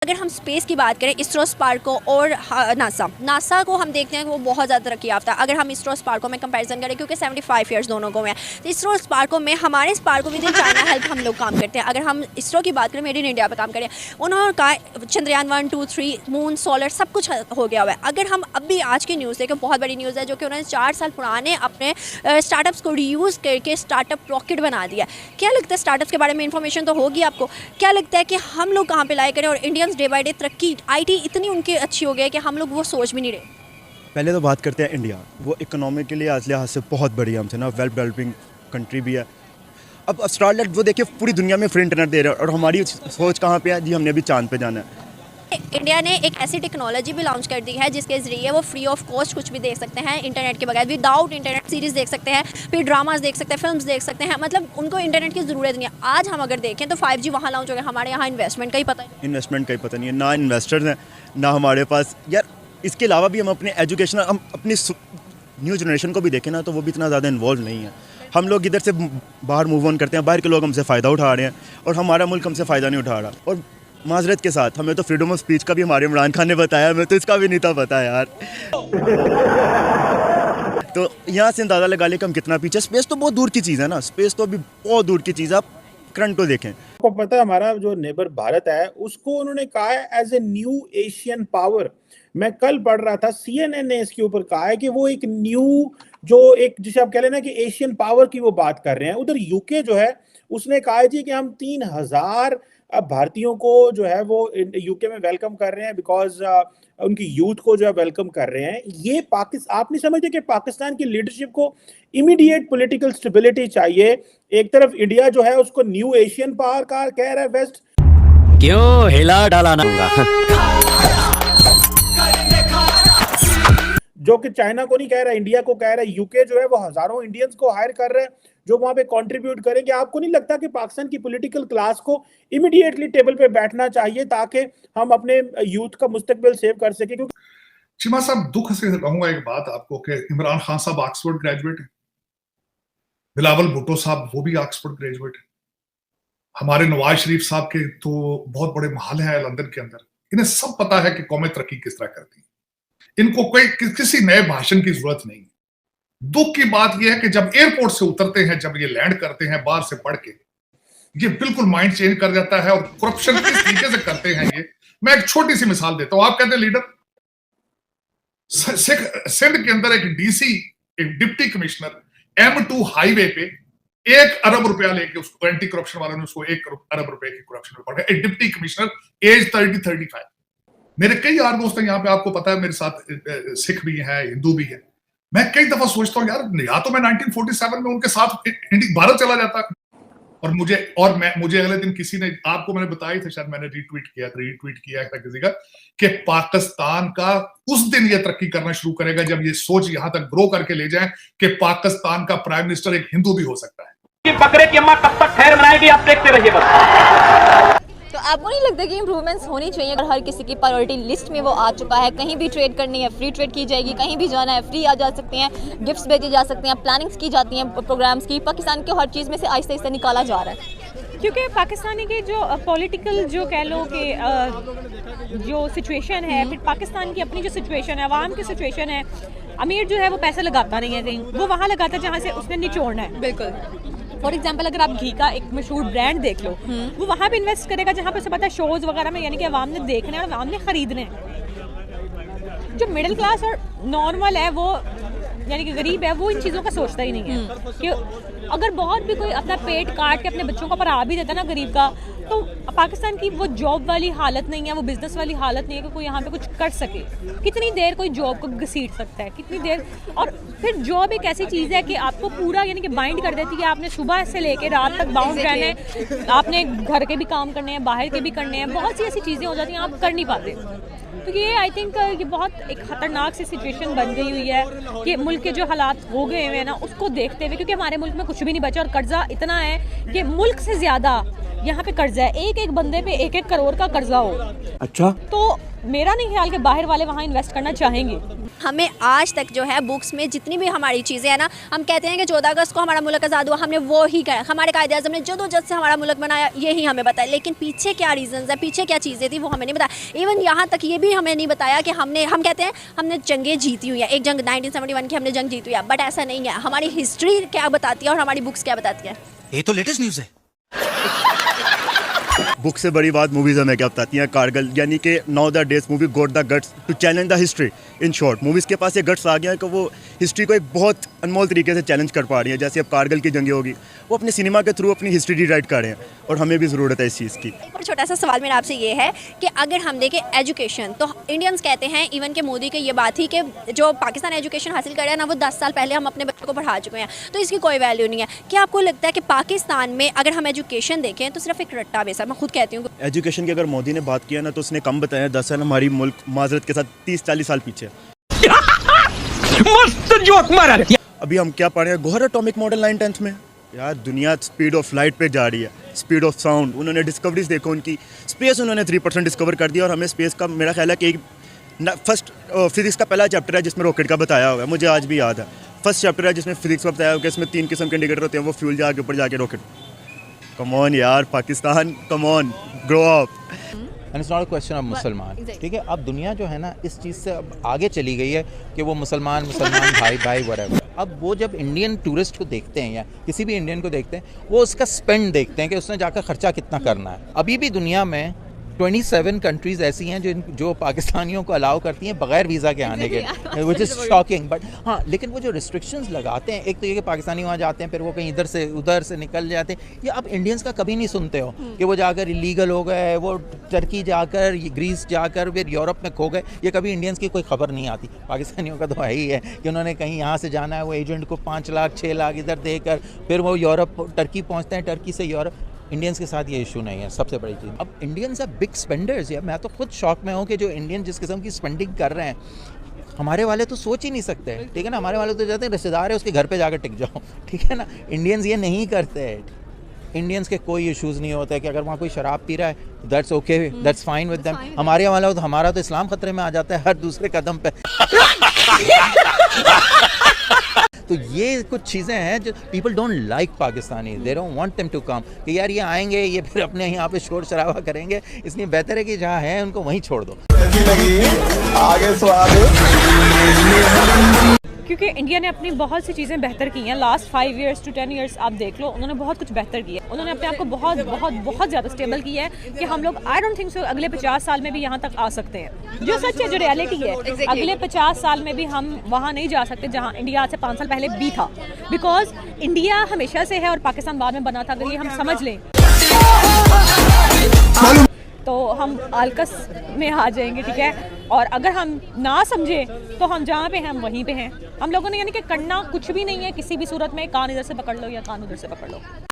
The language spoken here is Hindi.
अगर हम स्पेस की बात करें, इसरो, स्पार्को और नासा को हम देखते हैं कि वो बहुत ज़्यादा तरक्की याफ्ता है। अगर हम इसरो स्पार्को में कंपैरिजन करें, क्योंकि 75 ईयर्स दोनों को हैं, तो इसरो स्पार्को में हमारे Sparco with in China help हम लोग काम करते हैं। अगर हम इसरो की बात करें, मेड इन इंडिया पर काम करें, उन्होंने कहा चंद्रयान 1, 2, 3, मून, सोलर सब कुछ हो गया हुआ है। अगर हम अभी आज की न्यूज़ देखें, बहुत बड़ी न्यूज़ है जो कि उन्होंने 4 साल पुराने अपने स्टार्टअप्स को रीयूज़ करके स्टार्टअप रॉकेट बना दिया। क्या लगता है, स्टार्टअप्स के बारे में इन्फॉर्मेशन तो होगी आपको, क्या लगता है कि हम लोग कहाँ पे लाए करें? और इंडियंस डे बाई डे तरक्की, आईटी इतनी उनकी अच्छी हो गई है कि हम लोग वो सोच भी नहीं रहे। पहले तो बात करते हैं इंडिया, वो इकोनॉमिकली आज लिहाज से बहुत बड़ी हमसे ना, वेल डेवलपिंग कंट्री भी है। अब स्टारनेट वो देखिए पूरी दुनिया में फ्री इंटरनेट दे रहा है, और हमारी सोच कहाँ पे है जी, हमने भी चांद पे जाना है। इंडिया ने एक ऐसी टेक्नोलॉजी भी लॉन्च कर दी है जिसके ज़रिए वो फ्री ऑफ कॉस्ट कुछ भी देख सकते हैं इंटरनेट के बगैर। विदाउट इंटरनेट सीरीज़ देख सकते हैं, फिर ड्रामाज देख सकते हैं, फिल्म्स देख सकते हैं, मतलब उनको इंटरनेट की ज़रूरत नहीं है। आज हम अगर देखें तो 5G वहाँ लॉन्च हो गया, हमारे यहाँ इन्वेस्टमेंट का ही पता नहीं। इन्वेस्टमेंट का ही पता नहीं है, ना इन्वेस्टर्स हैं ना हमारे पास यार। इसके अलावा भी हम अपने एजुकेशन, हम अपनी न्यू जनरेशन को भी देखें ना, तो वो भी इतना ज़्यादा इन्वॉल्व नहीं है। हम लोग इधर से बाहर मूव ऑन करते हैं, बाहर के लोग हमसे फ़ायदा उठा रहे हैं और हमारा मुल्क हमसे फ़ायदा नहीं उठा रहा। और माजरत के साथ, हमें तो फ्रीडम ऑफ स्पीच का भी हमारे इमरान खान ने बताया, हमें तो इसका भी नहीं था पता यार। तो यहाँ से अंदाज़ा लगा ले कि हम कितना पीछे। स्पेस तो बहुत दूर की चीज़ है ना, स्पेस तो अभी बहुत दूर की चीज़ है। आप करंट को देखें, आपको पता है हमारा जो नेबर भारत है उसको उन्होंने कहा है as a new Asian power. मैं कल पढ़ रहा था, सीएनएन ने इसके ऊपर कहा है कि वो एक न्यू, जो एक जिसे आप कह लेना कि एशियन पावर की वो बात कर रहे हैं। उधर यूके जो है उसने कहा है जी कि हम 3000 भारतीयों को जो है वो यूके में वेलकम कर रहे हैं, बिकॉज उनकी यूथ को जो है वेलकम कर रहे हैं। ये पाकिस्तान, आप नहीं समझते कि पाकिस्तान की लीडरशिप को इमीडिएट पॉलिटिकल स्टेबिलिटी चाहिए? एक तरफ इंडिया जो है उसको न्यू एशियन पावर का कह रहा है वेस्ट, क्यों हिला डाला ना जो कि चाइना को नहीं कह रहा, इंडिया को कह रहा है। यूके जो है वो हजारों इंडियंस को हायर कर रहे हैं जो वहां पे कंट्रीब्यूट करेंगे। आपको नहीं लगता कि पाकिस्तान की पॉलिटिकल क्लास को इमीडिएटली टेबल पे बैठना चाहिए ताकि हम अपने यूथ का मुस्तकबिल सेव कर सके? क्योंकि चीमा साहब, दुख से कहूंगा एक बात आपको कि इमरान खान साहब ऑक्सफोर्ड ग्रेजुएट है, बिलावल भुट्टो साहब वो भी ऑक्सफोर्ड ग्रेजुएट है, हमारे नवाज शरीफ साहब के तो बहुत बड़े महल हैं लंदन के अंदर। इन्हें सब पता है कि कौमें तरक्की किस तरह करती है, इनको कोई किसी नए भाषण की जरूरत नहीं। दुख की बात यह है कि जब एयरपोर्ट से उतरते हैं, जब ये लैंड करते हैं बाहर से पढ़ के, ये बिल्कुल माइंड चेंज कर जाता है। और करप्शन किस तरीके से करते हैं ये, मैं एक छोटी सी मिसाल देता हूं। आप कहते हैं लीडर, सिंध के अंदर एक डीसी, एक डिप्टी कमिश्नर M2 हाईवे पे 1 अरब रुपया लेके, उसको एंटी करप्शन वालों ने उसको 1 अरब रुपए की करप्शन में पड़ गया। एक डिप्टी कमिश्नर, एज 30-35। मेरे कई यार दोस्त हैं यहाँ पे, आपको पता है मेरे साथ सिख भी है, हिंदू भी है। मैं कई दफा सोचता हूँ यार, या तो मैं 1947 में उनके साथ भारत चला जाता, और मुझे अगले दिन किसी ने, आपको मैंने बताया था शायद, मैंने रीट्वीट किया था किसी का, कि पाकिस्तान का उस दिन ये तरक्की करना शुरू करेगा जब ये सोच यहां तक ग्रो करके ले जाए कि पाकिस्तान का प्राइम मिनिस्टर एक हिंदू भी हो सकता है। कि बकरे की अम्मा कब तक खैर मनाएगी, आप देखते रहिए बस। तो आपको नहीं लगता कि इंप्रूवमेंट्स होनी चाहिए? अगर हर किसी की प्रायोरिटी लिस्ट में वो आ चुका है, कहीं भी ट्रेड करनी है फ्री ट्रेड की जाएगी, कहीं भी जाना है फ्री आ जा सकते हैं, गिफ्ट्स भेजे जा सकते हैं, प्लानिंग्स की जाती हैं प्रोग्राम्स की। पाकिस्तान के हर चीज़ में से आहिस्ता आहिस्ता निकाला जा रहा है, क्योंकि पाकिस्तानी के जो पॉलिटिकल जो कह लो कि जो सिचुएशन है, फिर पाकिस्तान की अपनी जो सिचुएशन है, अवाम की सिचुएशन है। अमीर जो है वो पैसा लगाता नहीं है कहीं, वो वहाँ लगाता है जहाँ से उसने निचोड़ना है। बिल्कुल। फॉर एग्जाम्पल, अगर आप घी का एक मशहूर ब्रांड देख लो, वो वहाँ पे इन्वेस्ट करेगा जहाँ पे उसे पता है शोज़ वगैरह में, यानी कि अवाम ने देखना है और अवाम ने ख़रीदने हैं। जो मिडिल क्लास और नॉर्मल है, वो यानी कि गरीब है, वो इन चीज़ों का सोचता ही नहीं है। कि अगर बहुत भी कोई अपना पेट काट के अपने बच्चों का पढ़ा भी देता ना गरीब का, तो पाकिस्तान की वो जॉब वाली हालत नहीं है, वो बिजनेस वाली हालत नहीं है कि कोई यहाँ पे कुछ कर सके। कितनी देर कोई जॉब को घसीट सकता है, कितनी देर? और फिर जॉब एक ऐसी चीज़ है कि आपको पूरा यानी कि बाइंड कर देती है। आपने सुबह से लेके रात तक बाउंड रहना है, आपने घर के भी काम करने हैं, बाहर के भी करने हैं, बहुत सी ऐसी चीज़ें हो जाती हैं, आप कर नहीं पाते। तो ये आई थिंक ये बहुत एक ख़तरनाक सी सिचुएशन बन गई हुई है कि मुल्क के जो हालात हो गए हुए हैं ना, उसको देखते हुए, क्योंकि हमारे मुल्क में कुछ भी नहीं बचा और कर्जा इतना है कि मुल्क से ज़्यादा यहाँ पे कर्जा है। एक बंदे पे 1-1 करोड़ का कर्जा हो। अच्छा, तो मेरा नहीं ख्याल कि बाहर वाले वहाँ इन्वेस्ट करना चाहेंगे। हमें आज तक जो है बुक्स में जितनी भी हमारी चीज़ें हैं ना, हम कहते हैं कि 14 अगस्त को हमारा मुल्क आज़ाद हुआ, हमने वो ही करा, हमारे कायदे आज़म ने जदोजहद से हमारा मुल्क बनाया, यही हमें बताया, लेकिन पीछे क्या रीजंस है, पीछे क्या चीज़ें थी वो हमें नहीं बताया। इवन यहाँ तक ये भी हमें नहीं बताया कि हम कहते हैं हमने जंगें जीती हुई हैं, एक जंग 1971 की हमने जंग जीती हुई है, बट ऐसा नहीं है। हमारी हिस्ट्री क्या बताती है और हमारी बुक्स क्या बताती है, ये तो लेटेस्ट न्यूज़ है। बुक से बड़ी बात मूवीज हमें क्या बताती हैं। कारगिल यानी कि now the days movie got the guts to challenge the history. इन शॉर्ट मूवीज़ के पास ये गट्स आ गया है कि वो हिस्ट्री को एक बहुत अनमोल तरीके से चैलेंज कर पा रही है। जैसे अब कारगिल की जंगें होगी, वो अपने सिनेमा के थ्रू अपनी हिस्ट्री रीराइट कर रहे हैं, और हमें भी ज़रूरत है इस चीज़ की। एक और छोटा सा सवाल मेरा आपसे ये है कि अगर हम देखें एजुकेशन, तो इंडियंस कहते हैं, इवन के मोदी की ये बात थी कि जो पाकिस्तान एजुकेशन हासिल कर रहा है ना, वो 10 साल पहले हम अपने बच्चों को पढ़ा चुके हैं, तो इसकी कोई वैल्यू नहीं है। क्या आपको लगता है कि पाकिस्तान में अगर हम एजुकेशन देखें तो सिर्फ एक रट्टा बेस है? मैं खुद कहती हूँ एजुकेशन की अगर मोदी ने बात किया ना, तो उसने कम बताया 10 साल, हमारी मुल्क माजरत के साथ 30-40 साल पीछे। मस्त जोक मारा। अभी हम क्या पढ़ रहे हैं, गोहर एटॉमिक मॉडल 9-10th में। यार दुनिया स्पीड ऑफ लाइट पे जा रही है, स्पीड ऑफ साउंड। उन्होंने डिस्कवरीज देखो उनकी, स्पेस उन्होंने 3% डिस्कवर कर दिया, और हमें स्पेस का मेरा ख्याल है कि फर्स्ट फिजिक्स का पहला चैप्टर है जिसमें रॉकेट का बताया हुआ है, मुझे आज भी याद है। फर्स्ट चैप्टर है जिसमें फिजिक्स का बताया हुआ है, इसमें 3 किस्म के इंडिकेटर होते हैं, वो फ्यूल जाके ऊपर जाके रॉकेट। कम ऑन यार Pakistan, come on, grow up. And it's not a question of मुसलमान, ठीक है। अब दुनिया जो है ना इस चीज़ से अब आगे चली गई है कि वो मुसलमान भाई भाई व्हाटएवर। अब वो जब इंडियन टूरिस्ट को देखते हैं या किसी भी इंडियन को देखते हैं, वो उसका स्पेंड देखते हैं कि उसने जाकर खर्चा कितना करना है। अभी भी दुनिया में 27 कंट्रीज़ ऐसी हैं जो पाकिस्तानियों को अलाउ करती हैं बगैर वीज़ा के आने के, विच इज़ शॉकिंग। बट हाँ, लेकिन वो जो रिस्ट्रिक्शंस लगाते हैं, एक तो ये कि पाकिस्तानी वहाँ जाते हैं, फिर वो कहीं इधर से उधर से निकल जाते हैं। ये आप इंडियंस का कभी नहीं सुनते हो कि वो जाकर इलीगल हो गए, वो टर्की जाकर, ग्रीस जाकर, फिर यूरोप में खो गए। ये कभी इंडियंस की कोई खबर नहीं आती। पाकिस्तानियों का तो है ही है कि उन्होंने कहीं यहाँ से जाना है, वो एजेंट को 5 लाख 6 लाख इधर देकर फिर वो यूरोप टर्की पहुँचते हैं, टर्की से यूरोप। इंडियंस के साथ ये इशू नहीं है, सबसे बड़ी चीज़। अब इंडियंस आर बिग स्पेंडर्स यार, मैं तो खुद शॉक में हूँ कि जो इंडियन जिस किस्म की स्पेंडिंग कर रहे हैं, हमारे वाले तो सोच ही नहीं सकते, ठीक है ना। हमारे वाले तो जाते हैं रिश्तेदार है उसके घर पे जाकर टिक जाओ, ठीक है ना। इंडियंस ये नहीं करते। इंडियंस के कोई इश्यूज़ नहीं होते कि अगर वहाँ कोई शराब पी रहा है, that's okay, that's fine with them. हमारा तो इस्लाम खतरे में आ जाता है हर दूसरे कदम पे। तो ये कुछ चीज़ें हैं जो people don't like Pakistani, they don't want them to come, कि यार ये आएंगे, ये फिर अपने यहाँ पे शोर शराबा करेंगे, इसलिए बेहतर है कि जहाँ है उनको वहीं छोड़ दो। आगे स्वाद। क्योंकि इंडिया ने अपनी बहुत सी चीज़ें बेहतर की हैं लास्ट 5 years to 10 years। आप देख लो, उन्होंने बहुत कुछ बेहतर किया है। उन्होंने अपने आप को बहुत बहुत बहुत ज़्यादा स्टेबल किया है कि हम लोग आई डोंट थिंक सो अगले 50 साल में भी यहाँ तक आ सकते हैं। जो सच है, जो रियलिटी है, अगले 50 साल में भी हम वहाँ नहीं जा सकते जहाँ इंडिया आज से 5 साल पहले भी था। बिकॉज इंडिया हमेशा से है और पाकिस्तान बाद में बना था, अगर ये हम समझ लें तो हम आलकस में आ जाएंगे, ठीक है। और अगर हम ना समझें तो हम जहाँ पे हैं हम वहीं पे हैं। हम लोगों ने यानी कि करना कुछ भी नहीं है किसी भी सूरत में, कान इधर से पकड़ लो या कान उधर से पकड़ लो।